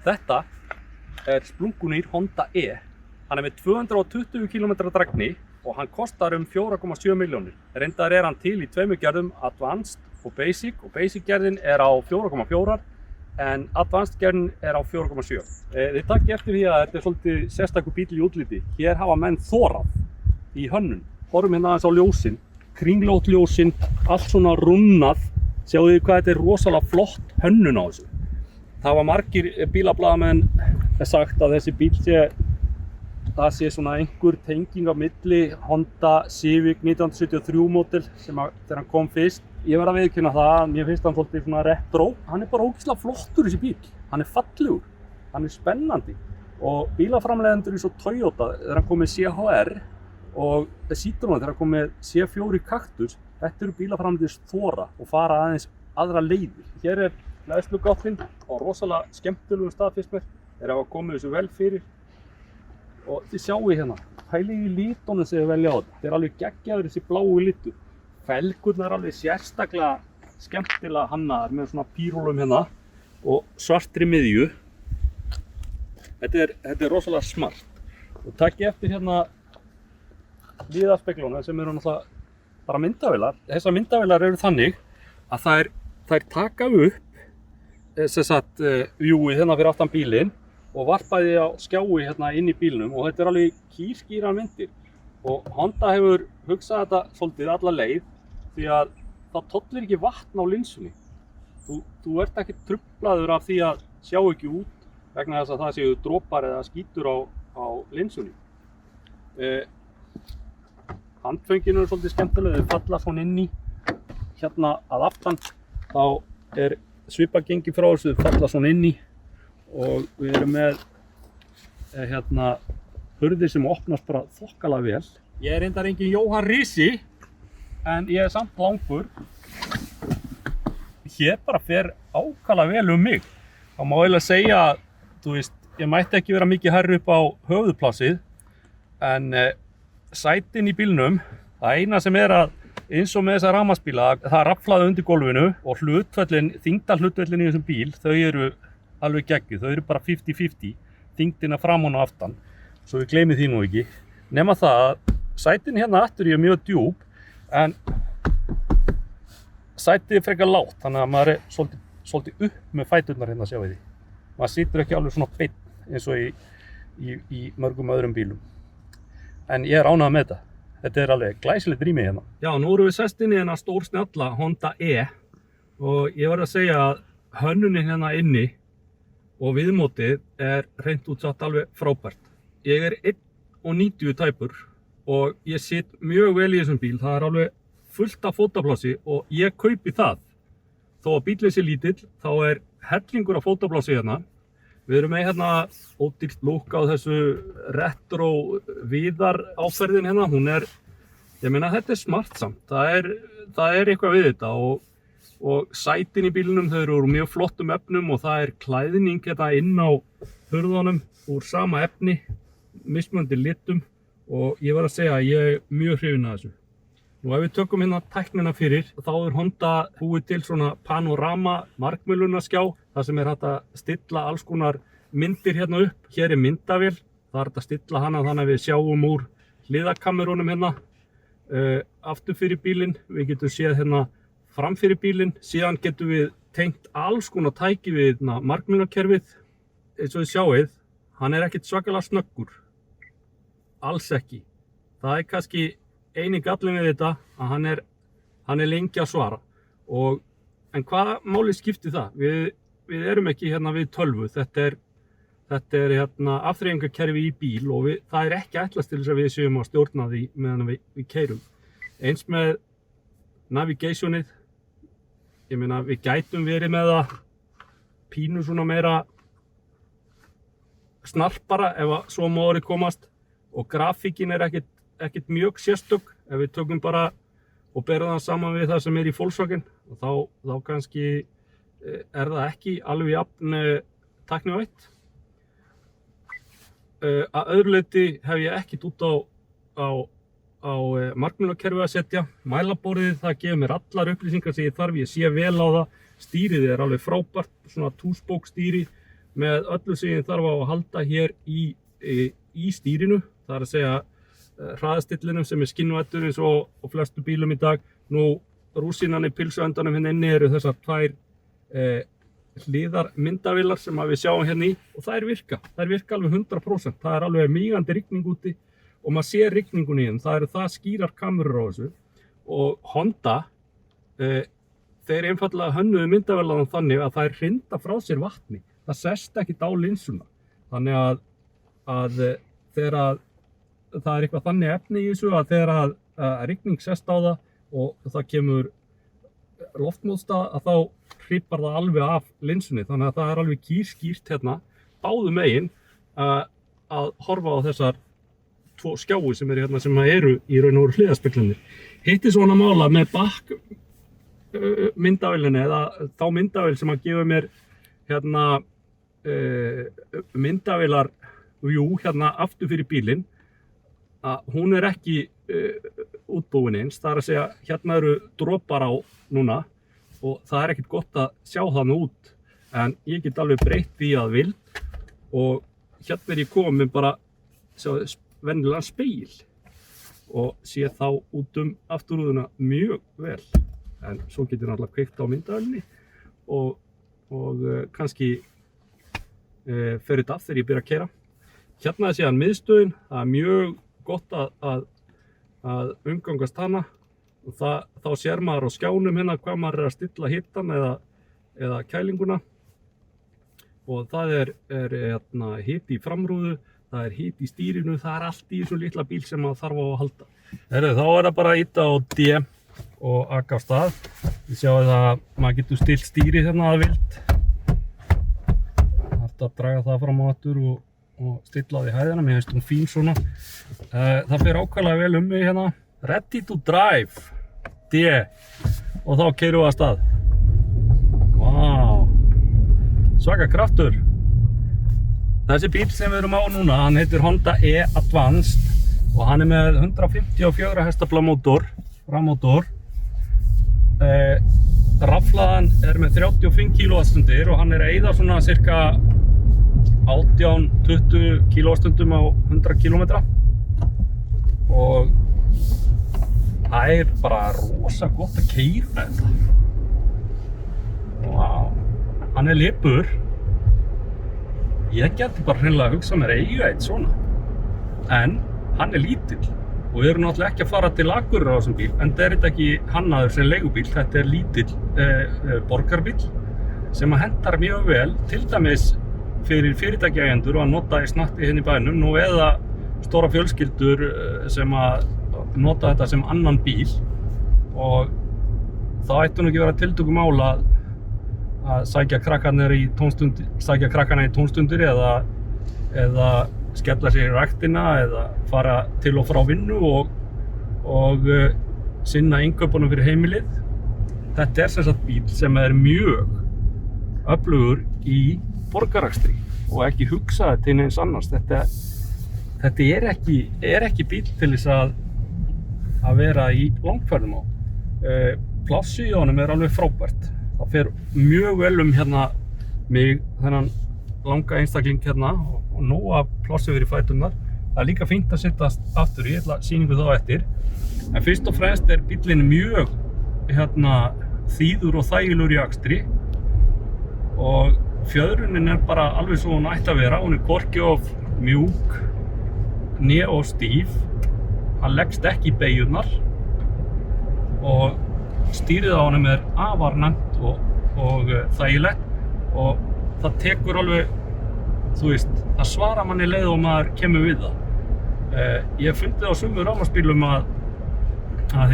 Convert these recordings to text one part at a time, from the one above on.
Þetta splunkunýr Honda E. Hann með 220 km drægni og hann kostar 4,7 milljónir. Reyndar hann til í tveimur gerðum, Advanced og Basic gerðin á 4,4 en Advanced gerðin á 4,7. Þið takið eftir því að þetta svolítið sérstakur bíll í útliti. Hér hafa menn þorað í hönnun. Horfum hérna aðeins á ljósin, kringlótt ljósin, allt svona runnað. Sjáu þið hvað þetta rosalega flott hönnun á þessu. Það var margir bílablaðamenn sagt að þessi bíl sé svona einhver tenging á milli Honda Civic 1973 módel sem þegar hann kom fyrst. Ég verð að viðurkenna það, mér finnst hann svolítið svona retro. Hann bara ógeðslega flottur þessi bíl. Hann fallegur, hann spennandi. Og bílaframleiðendur eins og Toyota, þegar hann kom með CHR og Citroen þegar hann kom með C4 Cactus, þetta eru bílaframleiðendur þora og fara aðeins aðra leiðir. Hér hleðslugáttin á rosalega skemmtilegum stað fyrst mér. Þeir hafa komið þessu vel fyrir. Og þið sjáu hérna, pælið í litunum sem þið velja á þetta. Þeir eru alveg geggjaður þessi bláu litur. Felgurnar alveg sérstaklega skemmtilega hannaðar með svona pírólum hérna og svartri miðju. Þetta er rosalega smart. Og takið eftir hérna hliðarspeglunum sem eru náttúrulega bara myndavélar. Þessar myndavélar eru þannig að þær taka upp vjúið hérna fyrir aftan bílinn og varpa því á skjái hérna inn í bílnum og þetta er alveg kýrskýrar myndir. Og Honda hefur hugsað þetta svolítið alla leið því að það tollir ekki vatn á linsunni. Þú ert ekki truflaður af því að sjá ekki út vegna þess að það séu dropar eða skítur á linsunni. Handföngin eru svolítið skemmtileg, þau falla svona inn í hérna að aftan. Þá er svipað gengið frá þessu, þau falla svona inn í og við erum með hérna hurðir sem opnast bara þokkalega vel. Ég er reyndar engin Jóhann Risi en ég er samt langur. Hér bara fer ákaflega vel mig. Það má eiginlega segja að, þú veist, ég mætti ekki vera mikið hærri upp á höfuðplássið en sætin í bílnum, það eina sem er að eins og með þessa rafmagnsbíla, það raflaði undir gólfinu og þyngdarhlutföllin í þessum bíl, þau eru alveg geggjuð, þau eru bara 50-50, þyngdina fram og aftan, svo við gleymum því nú ekki. Nema það að sætin hérna aftur er mjög djúp, en sætið er frekar lágt, þannig að maður er svolítið upp með fæturnar hérna sjáu því. Maður situr ekki alveg svona beinn eins og í mörgum öðrum bílum. En ég er ánægður með þetta. Þetta er alveg glæsilegt rými hérna. Já, nú erum við sest inn í hérna stórsnjalla Honda E og ég verð að segja að hönnunin hérna inni og viðmótið er hreint út sagt alveg frábært. Ég er 1,90 tæpur og ég sit mjög vel í þessum bíl. Það er alveg fullt af fótaplássi og ég kaupi það. Þó að bílinn sé lítill, þá er hellingur af fótaplássi hérna. Við erum með hérna ódýrt lúk á þessu retro viðar áferðin hérna. Ég meina þetta er smart samt. Það er eitthvað við þetta og sætin í bílnum þau eru úr mjög flottum efnum og það er klæðning hérna inn á hurðunum úr sama efni, mismunandi litum og ég var að segja að ég er mjög hrifinn af þessu. Nú ef við tökum hérna tæknina fyrir, þá er Honda búið til svona panorama markmiðlunarskjá, þar sem er hægt að stilla alls konar myndir hérna upp. Hér er myndavél, það er hægt að stilla hana þannig að við sjáum úr hliðarkamerunum hérna aftur fyrir bílinn. Við getum séð hérna fram fyrir bílinn, síðan getum við tengt alls konar tæki við markmiðlunarkerfið. Eins og þið sjáið, hann er ekkert svakalega snöggur, alls ekki. Það er kannski eini gallinn við þetta að hann er lengi að svara. En hvaða máli skiptir það? Við erum ekki hérna við tölvu. Þetta er hérna afþreyingarkerfi í bíl og það er ekki ætlast til þess að við séum að stjórna því meðan við keyrum. Eins með navigationið. Ég meina við gætum verið með það pínu svona meira snarpara ef að svo má orðið komast og grafíkin er ekkert mjög sérstök ef við tökum bara og berum það saman við það sem er í Volkswagen og þá kannski er það ekki alveg jafn tæknivætt. Að öðru leyti hef ég ekkert út á markmiðlunarkerfi að setja. Mælaborðið, það gefur mér allar upplýsingar sem ég þarf, ég sé vel á það. Stýrið er alveg frábært, svona túsbók stýri með öllu sem ég þarf á að halda hér í stýrinu. Það að segja hraðastillinum sem skinnvættur eins og flestu bílum í dag. Nú rúsínan í pylsuendanum hérna inni eru þessar tvær hliðar myndavélar sem við sjáum hérna í og þær virka alveg 100%. Það er alveg mýgandi rigning úti og maður sér rigningun í þeim. Það eru það skýrar kamerur á þessu og Honda þeir einfallega hönnuðu myndavélarnar þannig að þær hrinda frá sér vatni. Það sest ekkert á linsuna. Þannig að þegar það er eitthvað þannig efni í þessu að þegar að rigning sest á það og það kemur loftmótstað að þá hrippar það alveg af linsunni. Þannig að það er alveg kýrskýrt hérna báðum megin að horfa á þessar tvo skjái sem eru hérna sem eru í raun og veru hliðarspeglarnir. Hitt er svona mála með bakk myndavélinni eða þá myndavél sem að gefa mér hérna myndavélar hérna aftur fyrir bílinn að hún er ekki útbúin eins. Það er að segja hérna eru dropar á núna og það er ekkert gott að sjá þannig út en ég get alveg breytt því að vild og hérna er ég komin bara venjulegan spegil og sé þá út afturrúðuna mjög vel en svo getur náttúrulega kveikt á myndavélinni og kannski fer þetta af þegar ég byrja að keyra. Hérna er síðan miðstöðin, það er mjög gott að umgangast hana og þá sér maður á skjánum hérna hvað maður er að stilla hitann eða kælinguna og það er hérna hiti í framrúðu, það er hiti í stýrinu, það er allt í þessu litla bíl sem maður þarf á að halda. Þá er það bara að ýta á D og aka af stað. Við sjáum að maður getur stillt stýri hérna að vild. Það er að draga það fram á aftur og stilla því hæðina, mér finnst hún fín svona. Það fer ákvæmlega vel mig hérna. Ready to drive, D, og þá keyrum við af stað. Vá, svaka kraftur. Þessi bíl sem við erum á núna, hann heitir Honda E-Advanced og hann er með 154 hestafla mótor, rammótor. Rafhlaðan er með 35 kWh og hann er að eyða svona cirka 18-20 kWh á 100 km og það er bara rosa gott að keyra þetta. Vá, hann er lipur. Ég geti bara hreinlega að hugsa mér að eiga eitt svona en hann er lítill og við erum náttúrulega ekki að fara til Akureyrar á þessum bíl en þetta er þetta ekki hannaður sem leigubíl, þetta er lítill borgarbíl sem að hendar mjög vel til dæmis fyrir fyrirtækjaeigendur og að nota í snatti hérna í bænum nú eða stóra fjölskyldur sem að nota þetta sem annan bíl og þá ætti nú ekki vera tiltökumál að sækja krakkana í tónstundir eða skella sér í ræktina eða fara til og frá vinnu og sinna innkaupunum fyrir heimilið. Þetta er sem sagt bíl sem er mjög öflugur í borgarakstri og ekki hugsa til neins annars. Þetta er ekki bíl til þess að vera í langferðum á. Plássið í honum er alveg frábært. Það fer mjög vel hérna mig þennan langa einstakling hérna og nóg af plássi fyrir fæturnar. Það er líka fínt að sittast aftur, ég ætla sýningu þá eftir. En fyrst og fremst er bíllinn mjög þýður og þægilegur í akstri og fjöðrunin er bara alveg svo hún ætti að vera. Hún er hvorki of mjúk né of stíf. Hann leggst ekki í beygjurnar og stýrið á honum er afar næmt og þægilegt og það tekur alveg, þú veist, það svarar manni leið og maður kemur við það. Ég hef fundið á sumum rafmagnsbílum að það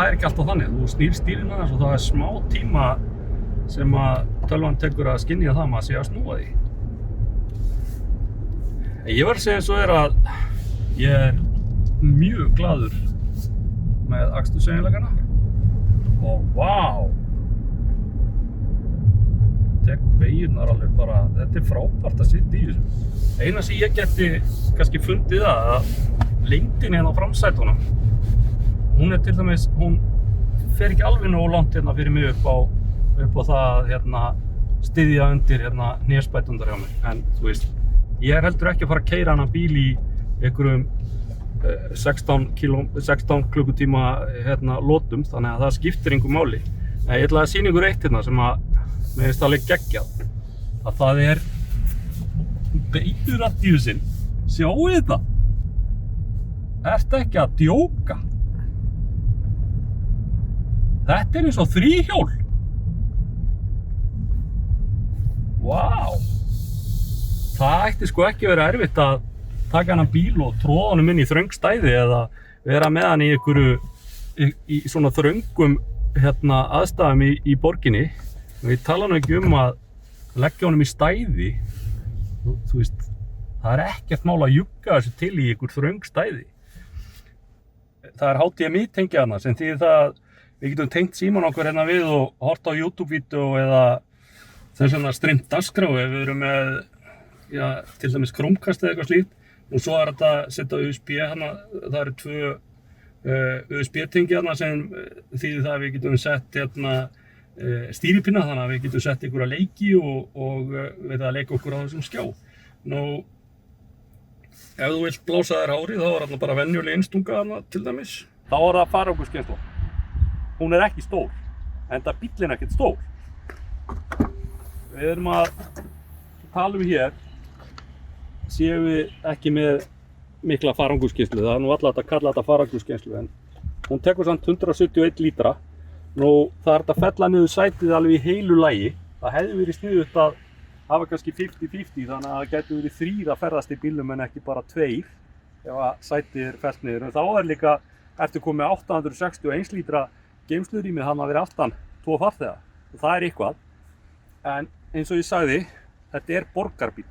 er ekki alltaf þannig. Þú snýr stýrinu aðeins og það er smá tíma sem að tölvan tekur að skynja það maður sé að snúa því. Ég verð að segja eins og er að ég er mjög glaður með aksturseiginleikana og vá! Tek beygjurnar alveg bara, þetta er frábært að sitja í þessu. Eina sem ég geti kannski fundið að lengdin hérna á framsætunum, hún er til dæmis, hún fer ekki alveg nógu langt hérna fyrir mig upp á það styðja undir hérna hnésbætundar hjá mér. En þú veist, ég heldur ekki að fara að keyra hana bíl í einhverjum 16 klukkutíma hérna lotum, þannig að það skiptir engu máli. En ég ætla að sýna ykkur eitt hérna sem að mér finnst alveg geggjað. Að það er beygjuradíusinn. Sjáu þetta? Ertu ekki að djóka? Þetta er eins og þríhjól. Vá. Það ætti sko ekki vera erfitt að taka hann bíl og tróða honum inn í þröng stæði eða vera með hann í einhverju í svona þröngum hérna aðstæðum í borginni. Við tala nú ekki að leggja honum í stæði. Þú veist, það er ekkert mál að jugga þessu til í einhver þröng stæði. Það er HDMI-tengja hana sem þýðir það að við getum tengt síman okkur hérna við og horft á YouTube-vídeó eða þess vegna streymt dagskrá ef við erum með, já, til dæmis Chromecast eða eitthvað slíkt. Og svo er þetta að setja USB hana, það eru 2 USB-tengja hana sem þýðir það að við getum sett hérna stýripinna, þannig að við getum sett einhverja leiki og við að leika okkur á þessum skjá. Nú, ef þú vilt blása þér hárið, þá er þarna bara venjuleg innstunga hana til dæmis. Þá er það farangursgeymsla. Hún er ekki stór, enda bíllinn ekkert stór. Við erum að tala hér, séum við ekki með mikla farangursgeymslu. Það er nú alltaf að kalla þetta farangursgeymslu, en hún tekur samt 171 lítra. Nú, það er að fella niður sætið alveg í heilu lagi. Það hefði verið sniðugt að hafa kannski 50-50, þannig að það gætu verið 3 að ferðast í bílnum en ekki bara 2 ef að sætið er fellt niður. En þá er líka, ertu komið 861 lítra geymslurými, þannig að vera aftan 2 farþega. Og það er eitthvað. En eins og ég sagði, þetta er borgarbíl.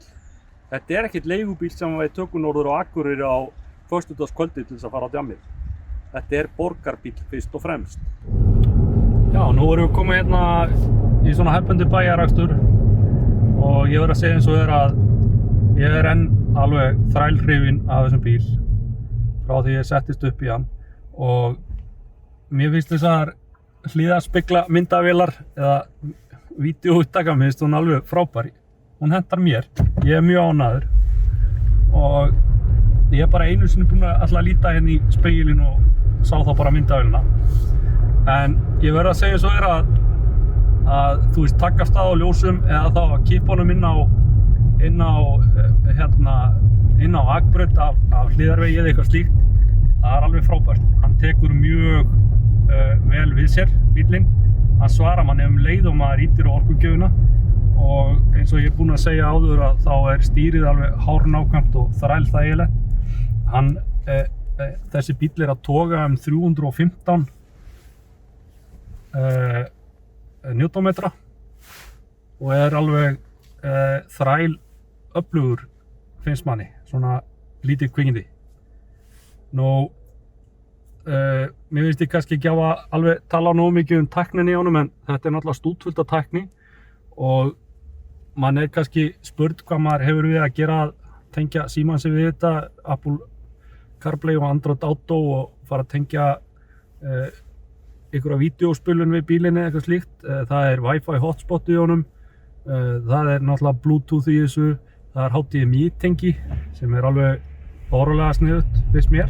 Þetta er ekkert leigubíl sem við tökum norður á Akureyri á föstudagskvöldi til þess að fara á djammið. Þetta er borgarbíl fyrst og fremst. Já, nú erum við komið hérna í svona hefðbundinn bæjarakstur og ég verð að segja eins og að ég er enn alveg þrælhrifinn af þessum bíl frá því ég settist upp í hann og mér finnst þessar hliðarspegla myndavélar eða vídeóupptaka, mér finnst hún alveg frábær. Hún hentar mér, ég er mjög ánægður og ég er bara einu sinni búinn að alltaf líta hérna í spegilinn og sá þá bara myndavélina. En ég verð að segja eins og að þú veist, taka stað á ljósum eða þá að kippa honum inn á akbraut af hliðarvegi eða eitthvað slíkt. Það er alveg frábært. Hann tekur mjög vel við sér, bíllinn. Hann svarar manni leið og maður ýtir á orkugjöfina og eins og ég er búinn að segja áður að þá er stýrið alveg hárnákvæmt og þrælþægilegt. Þessi bíll er að toga 315 newtonmetra og er alveg þræl öflugur finnst manni, svona lítið kvikindi. Nú, mér finnst ég kannski ekki alveg tala nógu mikið tækninni í honum en þetta er náttúrulega stútfullt af tækni og mann er kannski spurð hvað maður hefur við að gera að tengja síman sig við þetta, Apple CarPlay og Android Auto og fara að tengja einhverja vídeóspilun við bílinni eða eitthvað slíkt. Það er Wi-Fi hotspot í honum, það er náttúrulega Bluetooth í þessu, það er HDMI-tengi sem er alveg órólega sniðugt finnst mér.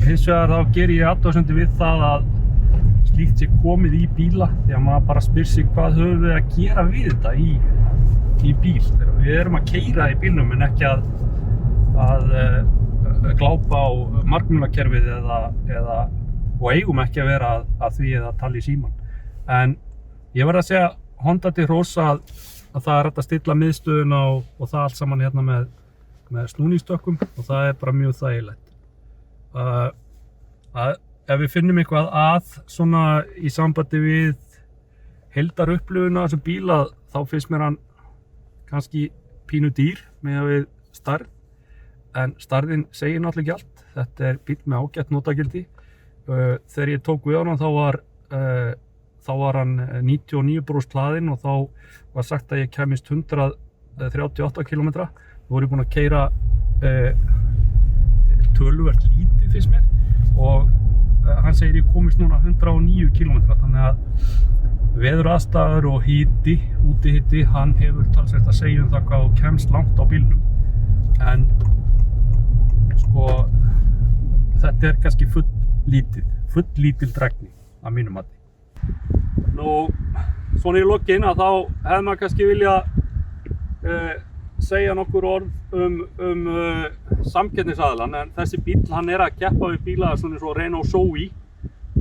Hins vegar þá gerir ég athugasemdir við það að slíkt sé komið í bíla því að maður bara spyr sig hvað höfum við að gera við þetta í bíl. Við erum að keyra í bílnum en ekki að glápa á markmiðlakerfið og eigum ekki að vera að því eða tala í síman. En ég verð að segja Honda til hrós að það er hægt að stilla miðstöðuna og það allt saman hérna með snúningstökkum og það er bara mjög þægilegt. Ef við finnum eitthvað svona í sambandi við heildarupplifun af þessum bíl þá finnst mér hann kannski pínu dýr miðað við stærð. En stærðin segir náttúrulega ekki allt. Þetta er bíll með ágætt notagildi. Þegar ég tók við hann þá var hann 99% hlaðinn og þá var sagt að ég kæmist 138 km. Nú er ég búinn að keyra töluvert lítið finnst mér og hann segir ég komist núna 109 km. Þannig að veðuraðstæður og hiti, útihiti, hann hefur talsvert að segja það hvað þú kemst langt á bílnum. En sko, þetta kannski full lítil drægni að mínum mati. Nú, svona í lokin að þá hefði maður kannski vilja segja nokkur orð um samkeppnisaðilann, en þessi bíll hann að keppa við bíla svona eins og Renault Zoe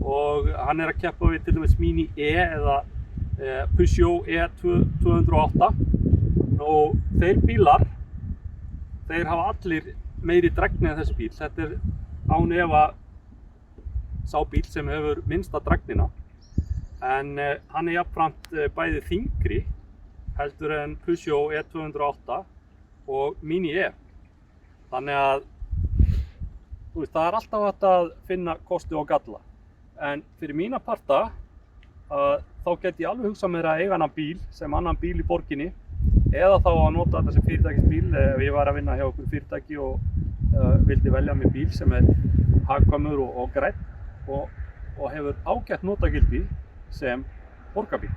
og hann að keppa við til dæmis Mini E eða Peugeot E208. Nú, þeir bílar, þeir hafa allir meiri drægni en þessi bíl. Þetta án efa sá bíl sem hefur minnsta drægnina, en hann jafnframt bæði þyngri heldur en Peugeot E208 og Mini E. Þannig að það alltaf hægt að finna kosti og galla. En fyrir mína parta þá get ég alveg hugsað mér að eiga annan bíl sem annan bíl í borginni, eða þá að nota þetta sem fyrirtækisbíl ef ég var að vinna hjá okkur fyrirtæki og vildi velja mér bíl sem hagkvæmur og grænn og hefur ágætt notagildi sem borgarbíl.